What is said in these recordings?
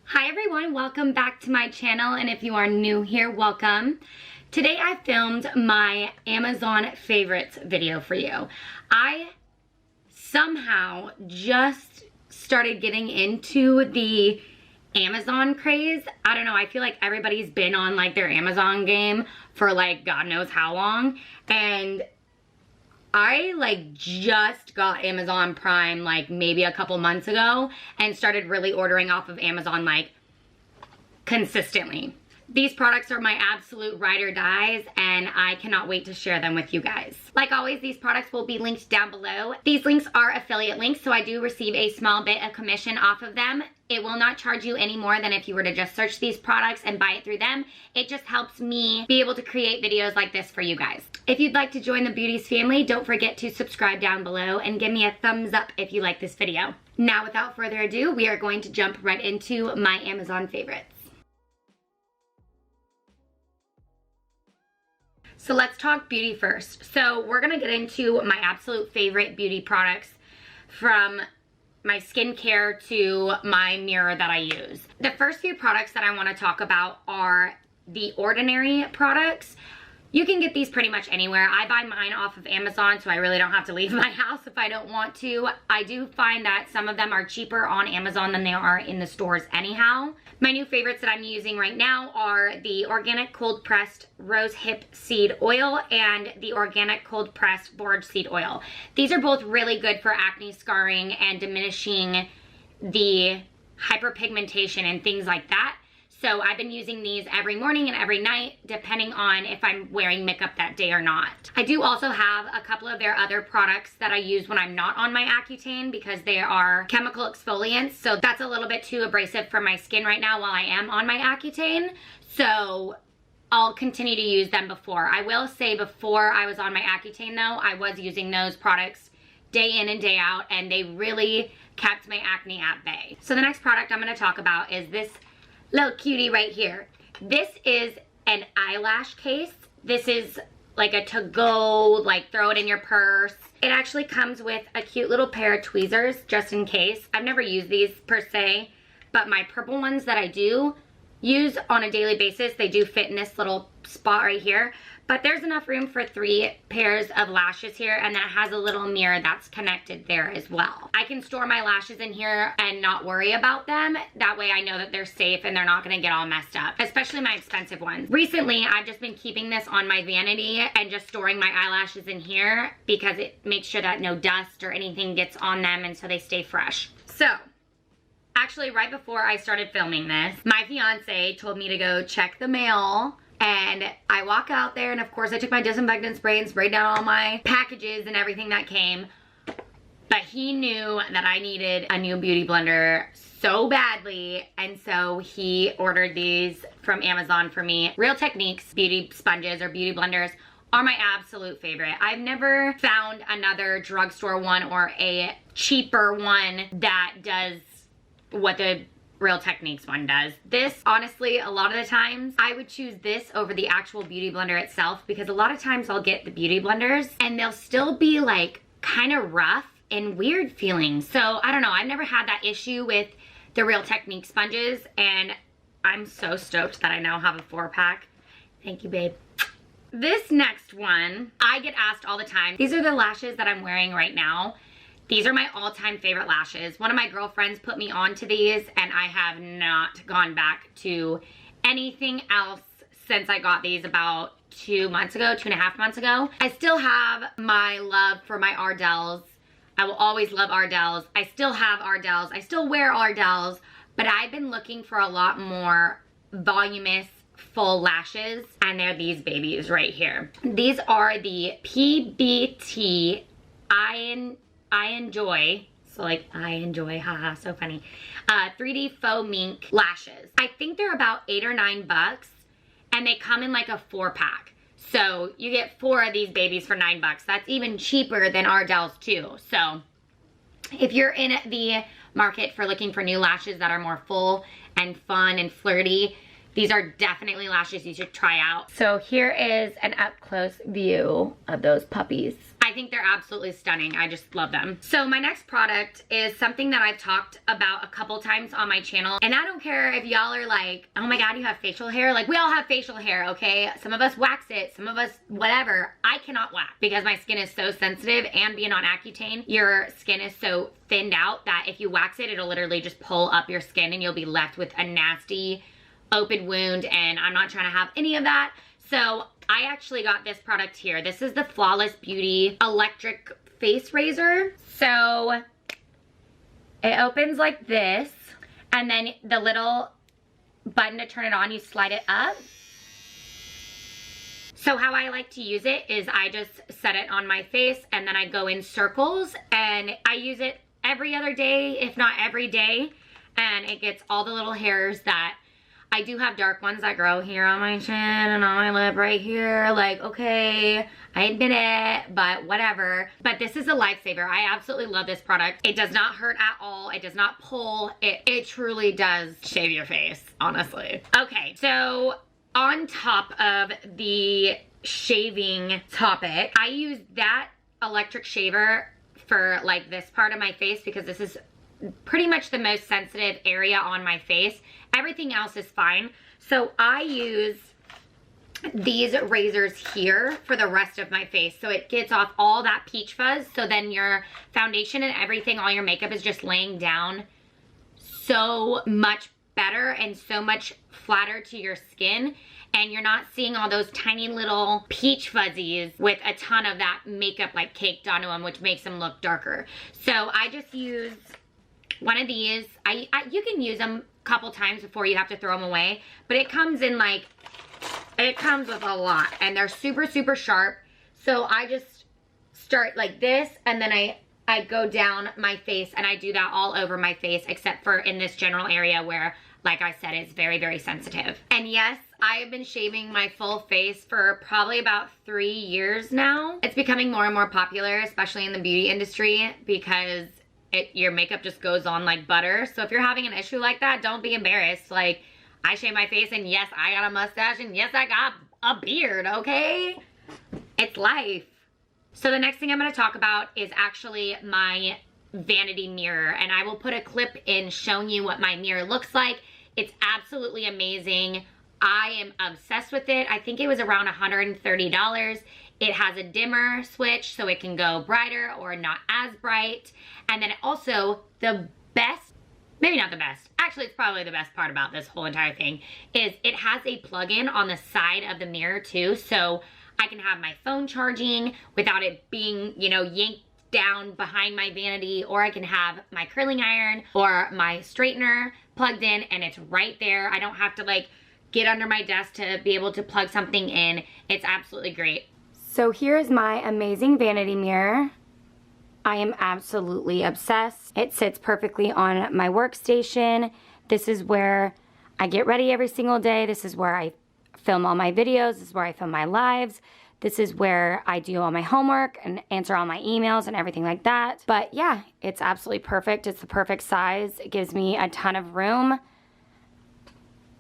Hi everyone, welcome back to my channel, and if you are new here, welcome. Today I filmed my Amazon favorites video for you. I somehow just started getting into the Amazon craze. I don't know, I feel like everybody's been on like their Amazon game for like God knows how long, and I like just got Amazon Prime like maybe a couple months ago and started really ordering off of Amazon like consistently. These products are my absolute ride or dies, and I cannot wait to share them with you guys. Like always, these products will be linked down below. These links are affiliate links, so I do receive a small bit of commission off of them. It will not charge you any more than if you were to just search these products and buy it through them. It just helps me be able to create videos like this for you guys. If you'd like to join the Beauties family, don't forget to subscribe down below and give me a thumbs up if you like this video. Now, without further ado, we are going to jump right into my Amazon favorites. So let's talk beauty first. So we're gonna get into my absolute favorite beauty products, from my skincare to my mirror that I use. The first few products that I wanna talk about are the Ordinary products. You can get these pretty much anywhere. I buy mine off of Amazon, so I really don't have to leave my house if I don't want to. I do find that some of them are cheaper on Amazon than they are in the stores anyhow. My new favorites that I'm using right now are the Organic Cold Pressed Rose Hip Seed Oil and the Organic Cold Pressed Borage Seed Oil. These are both really good for acne scarring and diminishing the hyperpigmentation and things like that. So I've been using these every morning and every night, depending on if I'm wearing makeup that day or not. I do also have a couple of their other products that I use when I'm not on my Accutane, because they are chemical exfoliants. So that's a little bit too abrasive for my skin right now while I am on my Accutane. So I'll continue to use them before. I will say before I was on my Accutane though, I was using those products day in and day out, and they really kept my acne at bay. So the next product I'm gonna talk about is this little cutie right here. This is an eyelash case. This is like a to-go, like throw it in your purse. It actually comes with a cute little pair of tweezers just in case. I've never used these per se, but my purple ones that I do use on a daily basis, they do fit in this little spot right here. But there's enough room for 3 pairs of lashes here, and then it has a little mirror that's connected there as well. I can store my lashes in here and not worry about them. That way I know that they're safe and they're not gonna get all messed up, especially my expensive ones. Recently, I've just been keeping this on my vanity and just storing my eyelashes in here because it makes sure that no dust or anything gets on them, and so they stay fresh. So, actually right before I started filming this, my fiance told me to go check the mail. And I walk out there, and of course I took my disinfectant spray and sprayed down all my packages and everything that came. But he knew that I needed a new beauty blender so badly, and so he ordered these from Amazon for me. Real Techniques beauty sponges or beauty blenders are my absolute favorite. I've never found another drugstore one or a cheaper one that does what the Real Techniques one does. This, honestly, a lot of the times I would choose this over the actual beauty blender itself, because a lot of times I'll get the beauty blenders and they'll still be like kind of rough and weird feeling. So I don't know, I've never had that issue with the Real Techniques sponges, and I'm so stoked that I now have a 4-pack. Thank you, babe. This next one, I get asked all the time. These are the lashes that I'm wearing right now. These are my all-time favorite lashes. One of my girlfriends put me onto these, and I have not gone back to anything else since I got these about 2 months ago, 2.5 months ago. I still have my love for my Ardell's. I will always love Ardell's. I still have Ardell's. I still wear Ardell's, but I've been looking for a lot more voluminous full lashes, and they're these babies right here. These are the PBT I Enjoy, so like I enjoy, haha, so funny, 3D faux mink lashes. I think they're about $8 or $9, and they come in like a 4-pack. So you get 4 of these babies for $9. That's even cheaper than Ardell's too. So if you're in the market for looking for new lashes that are more full and fun and flirty, these are definitely lashes you should try out. So here is an up close view of those puppies. I think they're absolutely stunning. I just love them. So my next product is something that I've talked about a couple times on my channel. And I don't care if y'all are like, oh my God, you have facial hair. Like, we all have facial hair, okay? Some of us wax it, some of us whatever. I cannot wax because my skin is so sensitive, and being on Accutane, your skin is so thinned out that if you wax it, it'll literally just pull up your skin and you'll be left with a nasty open wound, and I'm not trying to have any of that. So I actually got this product here. This is the Flawless Beauty electric face razor. So it opens like this, and then the little button to turn it on, you slide it up. So how I like to use it is I just set it on my face, and then I go in circles, and I use it every other day, if not every day, and it gets all the little hairs that I do have dark ones that grow here on my chin and on my lip right here. Like, okay, I admit it, but whatever. But this is a lifesaver. I absolutely love this product. It does not hurt at all. It does not pull. It truly does shave your face, honestly. Okay, so on top of the shaving topic, I use that electric shaver for like this part of my face because this is pretty much the most sensitive area on my face. Everything else is fine. So I use these razors here for the rest of my face. So it gets off all that peach fuzz. So then your foundation and everything, all your makeup is just laying down so much better and so much flatter to your skin. And you're not seeing all those tiny little peach fuzzies with a ton of that makeup like caked onto them, which makes them look darker. So I just use one of these. You can use them a couple times before you have to throw them away, but it comes in like, it comes with a lot, and they're super, super sharp. So I just start like this, and then I go down my face, and I do that all over my face, except for in this general area where, like I said, it's very, very sensitive. And yes, I have been shaving my full face for probably about 3 years now. It's becoming more and more popular, especially in the beauty industry, because your makeup just goes on like butter. So if you're having an issue like that, don't be embarrassed. Like, I shave my face, and yes, I got a mustache, and yes, I got a beard, okay? It's life. So the next thing I'm gonna talk about is actually my vanity mirror, and I will put a clip in showing you what my mirror looks like. It's absolutely amazing. I am obsessed with it. I think it was around $130. It has a dimmer switch, so it can go brighter or not as bright. And then also, the best, maybe not the best, actually it's probably the best part about this whole entire thing, is it has a plug-in on the side of the mirror too. So I can have my phone charging without it being, you know, yanked down behind my vanity, or I can have my curling iron or my straightener plugged in, and it's right there. I don't have to like get under my desk to be able to plug something in. It's absolutely great. So here's my amazing vanity mirror. I am absolutely obsessed. It sits perfectly on my workstation. This is where I get ready every single day. This is where I film all my videos. This is where I film my lives. This is where I do all my homework and answer all my emails and everything like that. But yeah, it's absolutely perfect. It's the perfect size. It gives me a ton of room.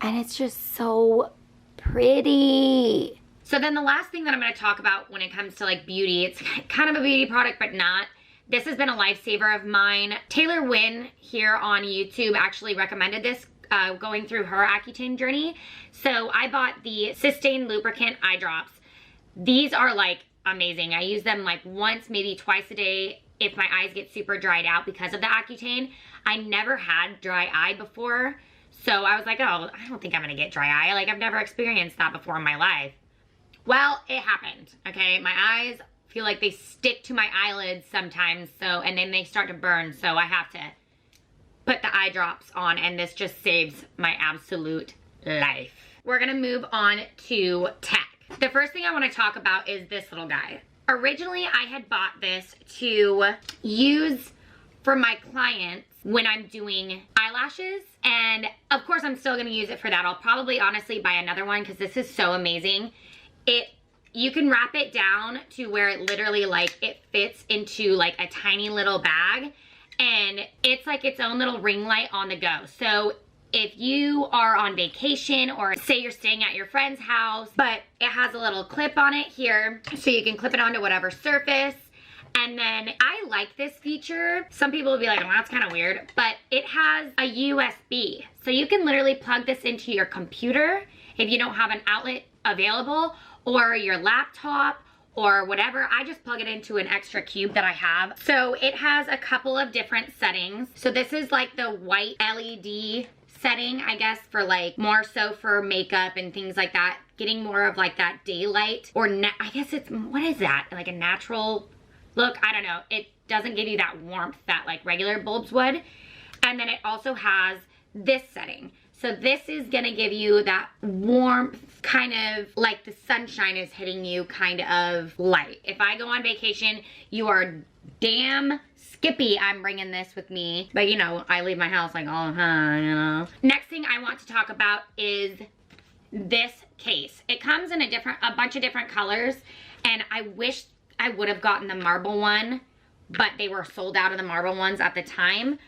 And it's just so pretty. So then the last thing that I'm going to talk about when it comes to like beauty, it's kind of a beauty product, but not. This has been a lifesaver of mine. Taylor Wynn here on YouTube actually recommended this going through her Accutane journey. So I bought the Systane Lubricant Eye Drops. These are like amazing. I use them like once, maybe twice a day if my eyes get super dried out because of the Accutane. I never had dry eye before. So I was like, oh, I don't think I'm gonna get dry eye. Like, I've never experienced that before in my life. Well, it happened, okay? My eyes feel like they stick to my eyelids sometimes, so, and then they start to burn, so I have to put the eye drops on, and this just saves my absolute life. We're gonna move on to tech. The first thing I wanna talk about is this little guy. Originally, I had bought this to use for my clients when I'm doing eyelashes, and of course I'm still gonna use it for that. I'll probably honestly buy another one because this is so amazing. You can wrap it down to where it literally like it fits into like a tiny little bag, and it's like its own little ring light on the go. So if you are on vacation, or say you're staying at your friend's house, but it has a little clip on it here, so you can clip it onto whatever surface. And then I like this feature. Some people will be like, oh, that's kind of weird, but it has a USB. So you can literally plug this into your computer if you don't have an outlet available, or your laptop, or whatever. I just plug it into an extra cube that I have. So it has a couple of different settings. So this is like the white LED setting, I guess, for like more so for makeup and things like that. Getting more of like that daylight, or I guess it's, what is that? Like a natural look? I don't know. It doesn't give you that warmth that like regular bulbs would. And then it also has this setting. So this is gonna give you that warmth, kind of like the sunshine is hitting you kind of light. If I go on vacation, you are damn skippy I'm bringing this with me. But you know, I leave my house like all the time, you know. Next thing I want to talk about is this case. It comes in a bunch of different colors, and I wish I would have gotten the marble one, but they were sold out of the marble ones at the time.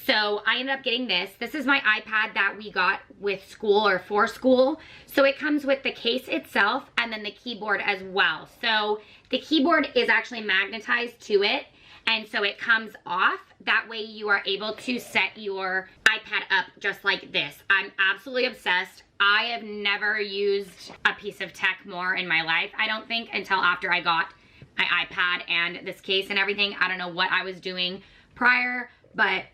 So I ended up getting this. This is my iPad that we got with school, or for school. So it comes with the case itself and then the keyboard as well. So the keyboard is actually magnetized to it, and so it comes off. That way you are able to set your iPad up just like this. I'm absolutely obsessed. I have never used a piece of tech more in my life, I don't think, until after I got my iPad and this case and everything. I don't know what I was doing prior, but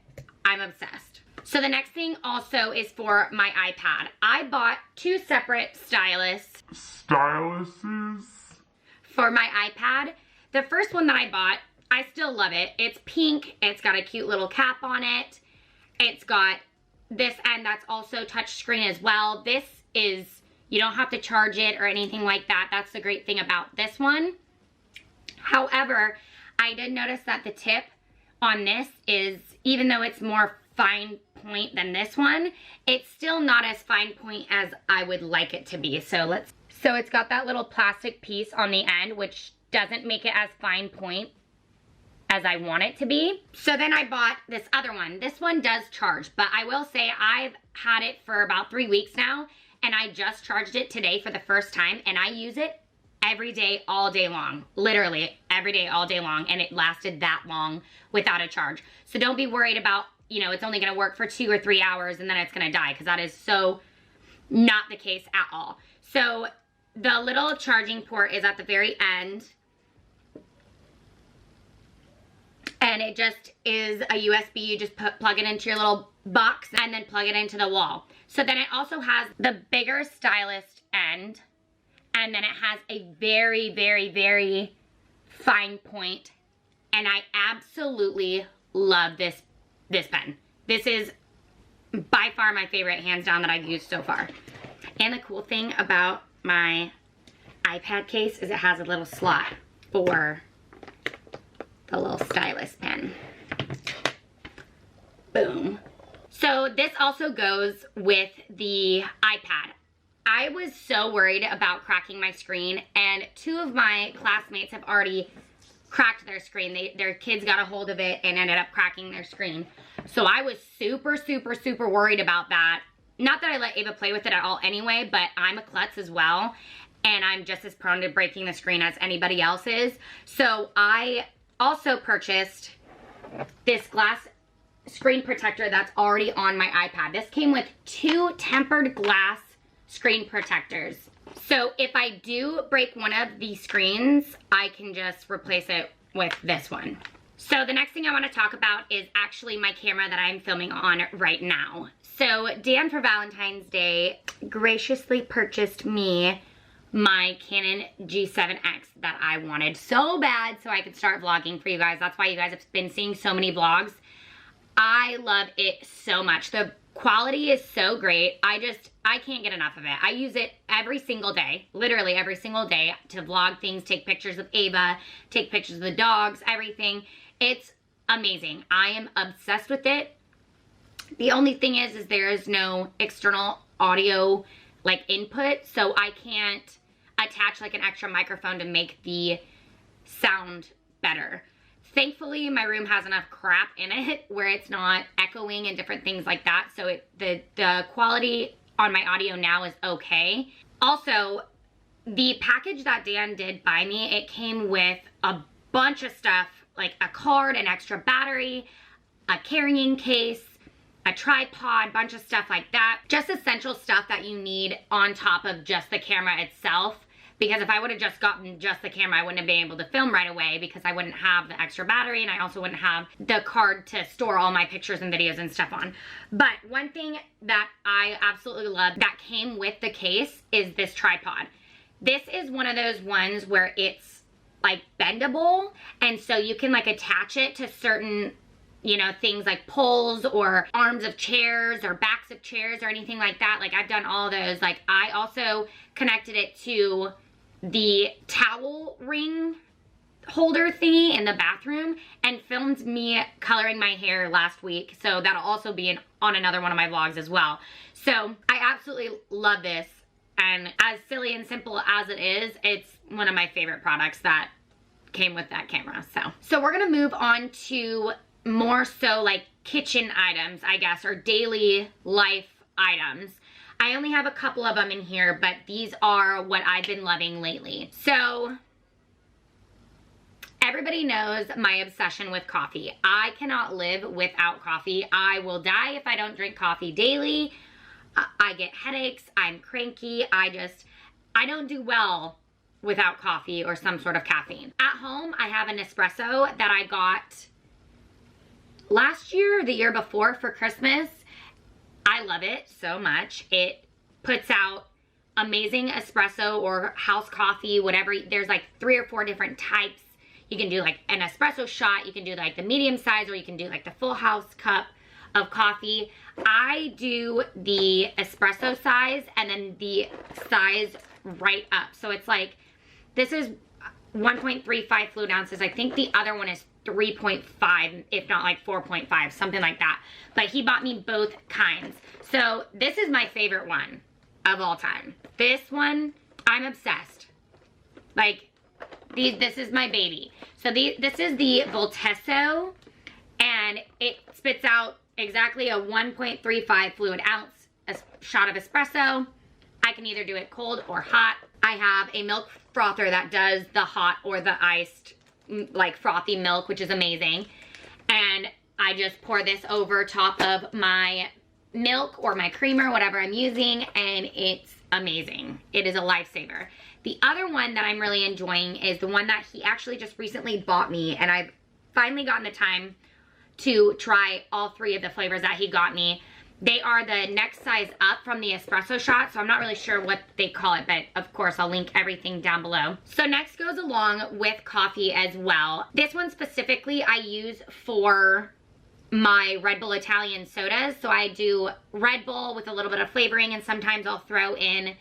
I'm obsessed. So the next thing also is for my iPad. I bought two separate styluses for my iPad. The first one that I bought, I still love it. It's pink. It's got a cute little cap on it. It's got this end that's also touchscreen as well. This is, you don't have to charge it or anything like that. That's the great thing about this one. However, I did notice that the tip on this is, even though it's more fine point than this one, it's still not as fine point as I would like it to be. So it's got that little plastic piece on the end, which doesn't make it as fine point as I want it to be. So then I bought this other one. This one does charge, but I will say I've had it for about 3 weeks now, and I just charged it today for the first time, and I use it every day, all day long. Literally every day, all day long, and it lasted that long without a charge. So don't be worried about, you know, it's only gonna work for 2 or 3 hours and then it's gonna die, because that is so not the case at all. So the little charging port is at the very end, and it just is a USB. You just plug it into your little box and then plug it into the wall. So then it also has the bigger stylus end, and then it has a very, very, very fine point, and I absolutely love this pen. This is by far my favorite, hands down, that I've used so far. And the cool thing about my iPad case is it has a little slot for the little stylus pen. Boom. So this also goes with the iPad. I was so worried about cracking my screen, and 2 of my classmates have already cracked their screen. Their kids got a hold of it and ended up cracking their screen. So I was super, super, super worried about that. Not that I let Ava play with it at all anyway, but I'm a klutz as well, and I'm just as prone to breaking the screen as anybody else is. So I also purchased this glass screen protector that's already on my iPad. This came with 2 tempered glass screen protectors. So if I do break one of these screens, I can just replace it with this one. So the next thing I want to talk about is actually my camera that I'm filming on right now. So Dan, for Valentine's Day, graciously purchased me my Canon G7X that I wanted so bad so I could start vlogging for you guys. That's why you guys have been seeing so many vlogs. I love it so much. The quality is so great. I can't get enough of it. I use it every single day, literally every single day, to vlog things, take pictures of Ava, take pictures of the dogs, everything. It's amazing. I am obsessed with it. The only thing is there is no external audio like input, so I can't attach like an extra microphone to make the sound better. Thankfully, my room has enough crap in it where it's not echoing and different things like that, so the quality on my audio now is okay. Also, the package that Dan did buy me, it came with a bunch of stuff like a card, an extra battery, a carrying case, a tripod, bunch of stuff like that. Just essential stuff that you need on top of just the camera itself. Because if I would have just gotten just the camera, I wouldn't have been able to film right away because I wouldn't have the extra battery, and I also wouldn't have the card to store all my pictures and videos and stuff on. But one thing that I absolutely love that came with the case is this tripod. This is one of those ones where it's like bendable, and so you can like attach it to certain, you know, things like poles or arms of chairs or backs of chairs or anything like that. Like I've done all those. Like I also connected it to the towel ring holder thingy in the bathroom and filmed me coloring my hair last week. So that'll also be on another one of my vlogs as well. So I absolutely love this. And as silly and simple as it is, it's one of my favorite products that came with that camera. So we're gonna move on to more so like kitchen items, I guess, or daily life items. I only have a couple of them in here, but these are what I've been loving lately. So everybody knows my obsession with coffee. I cannot live without coffee. I will die if I don't drink coffee daily. I get headaches, I'm cranky, I don't do well without coffee or some sort of caffeine. At home, I have an espresso that I got last year or the year before for Christmas. I love it so much. It puts out amazing espresso or house coffee, whatever. There's like 3 or 4 different types. You can do like an espresso shot, you can do like the medium size, or you can do like the full house cup of coffee. I do the espresso size and then the size right up. So it's like, this is 1.35 fluid ounces. I think the other one is 3.5, if not like 4.5, something like that. But he bought me both kinds. So this is my favorite one of all time. This one, I'm obsessed. Like, this is my baby. So this is the Voltesso, and it spits out exactly a 1.35 fluid ounce shot of espresso. I can either do it cold or hot. I have a milk frother that does the hot or the iced, like frothy milk, which is amazing. And I just pour this over top of my milk or my creamer, whatever I'm using, and it's amazing. It is a lifesaver. The other one that I'm really enjoying is the one that he actually just recently bought me, and I've finally gotten the time to try all 3 of the flavors that he got me. They are the next size up from the espresso shot, so I'm not really sure what they call it, but of course I'll link everything down below. So next goes along with coffee as well. This one specifically I use for my Red Bull Italian sodas. So I do Red Bull with a little bit of flavoring, and sometimes I'll throw in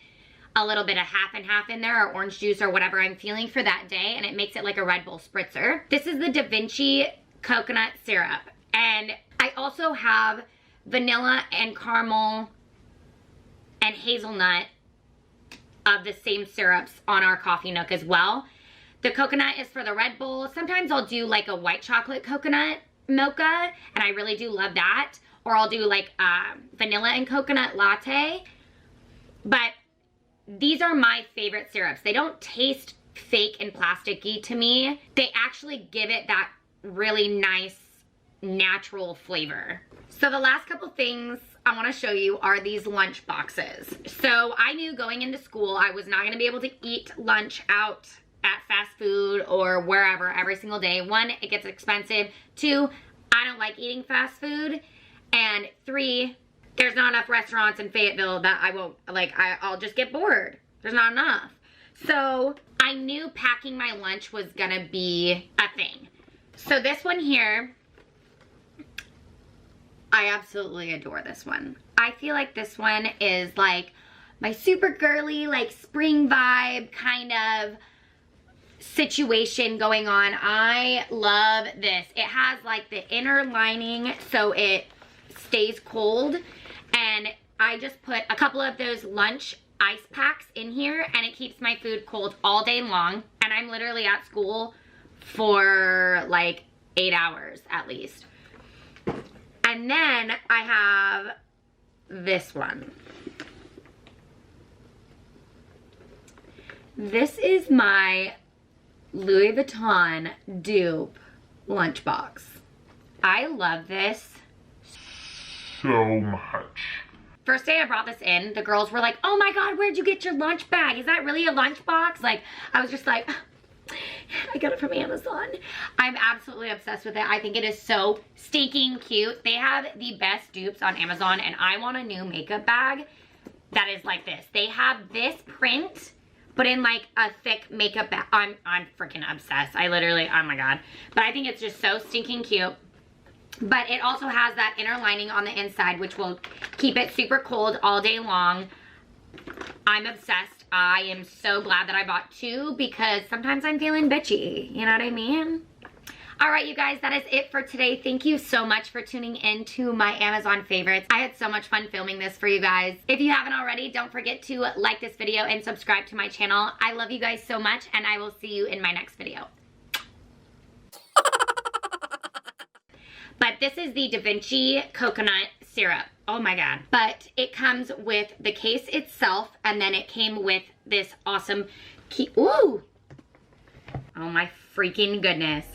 a little bit of half and half in there, or orange juice or whatever I'm feeling for that day, and it makes it like a Red Bull spritzer. This is the Da Vinci coconut syrup, and I also have vanilla and caramel and hazelnut of the same syrups on our coffee nook as well. The coconut is for the Red Bull. Sometimes I'll do like a white chocolate coconut mocha, and I really do love that. Or I'll do like vanilla and coconut latte. But these are my favorite syrups. They don't taste fake and plasticky to me. They actually give it that really nice natural flavor. So the last couple things I want to show you are these lunch boxes. So I knew going into school I was not going to be able to eat lunch out at fast food or wherever every single day. 1, it gets expensive. 2, I don't like eating fast food. And 3, there's not enough restaurants in Fayetteville that I won't, like, I'll just get bored. There's not enough. So I knew packing my lunch was gonna be a thing. So this one here, I absolutely adore this one. I feel like this one is like my super girly, like spring vibe kind of situation going on. I love this. It has like the inner lining so it stays cold, and I just put a couple of those lunch ice packs in here, and it keeps my food cold all day long. And I'm literally at school for like 8 hours at least. And then I have this one. This is my Louis Vuitton dupe lunchbox. I love this so much. First day I brought this in, the girls were like, oh my God, where'd you get your lunch bag? Is that really a lunchbox? Like, I was just like, I got it from Amazon. I'm absolutely obsessed with it. I think it is so stinking cute. They have the best dupes on Amazon, and I want a new makeup bag that is like this. They have this print, but in like a thick makeup bag. I'm freaking obsessed. I literally, oh my God. But I think it's just so stinking cute. But it also has that inner lining on the inside, which will keep it super cold all day long. I'm obsessed. I am so glad that I bought two because sometimes I'm feeling bitchy. You know what I mean? All right, you guys, that is it for today. Thank you so much for tuning in to my Amazon favorites. I had so much fun filming this for you guys. If you haven't already, don't forget to like this video and subscribe to my channel. I love you guys so much, and I will see you in my next video. But this is the Da Vinci coconut syrup. Oh my God. But it comes with the case itself, and then it came with this awesome key. Ooh! Oh my freaking goodness.